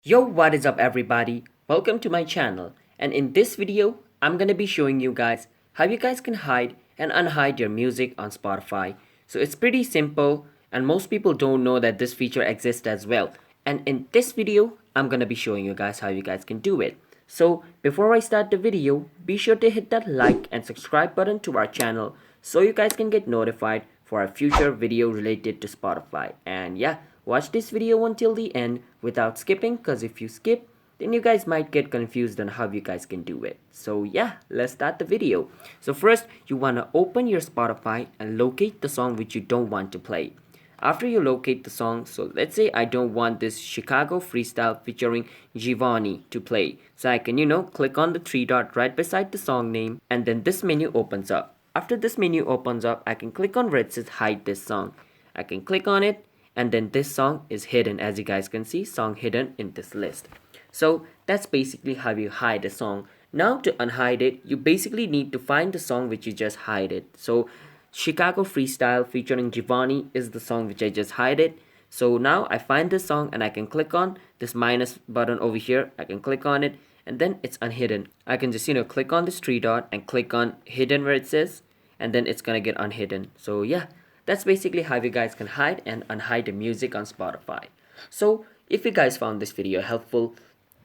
Yo, what is up everybody? Welcome to my channel, and in this video, I'm gonna be showing you guys how you guys can hide and unhide your music on Spotify. So it's pretty simple, and most people don't know that this feature exists as well. And in this video, I'm gonna be showing you guys how you guys can do it. So before I start the video, be sure to hit that like and subscribe button to our channel so you guys can get notified for our future video related to Spotify. And yeah, watch this video until the end without skipping, because if you skip, then you guys might get confused on how you guys can do it. So yeah, let's start the video. So first, you want to open your Spotify and locate the song which you don't want to play. After you locate the song, so let's say I don't want this Chicago freestyle featuring Giovanni to play. So I can, click on the three dot right beside the song name, and then this menu opens up. After this menu opens up, I can click on where it says hide this song. I can click on it, and then this song is hidden. As you guys can see, song hidden in this list. So that's basically how you hide a song. Now to unhide it, you basically need to find the song which you just hide it. So Chicago Freestyle featuring Giovanni is the song which I just hide it. So now I find this song and I can click on this minus button over here. I can click on it and then it's unhidden. I can just click on this three dot and click on hidden where it says, and then it's gonna get unhidden. So yeah, that's basically how you guys can hide and unhide the music on Spotify. So if you guys found this video helpful,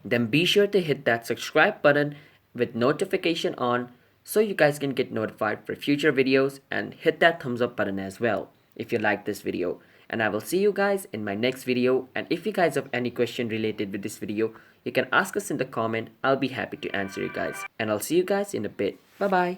then be sure to hit that subscribe button with notification on so you guys can get notified for future videos, and hit that thumbs up button as well if you like this video. And I will see you guys in my next video, and if you guys have any question related with this video, you can ask us in the comment. I'll be happy to answer you guys, and I'll see you guys in a bit. Bye bye.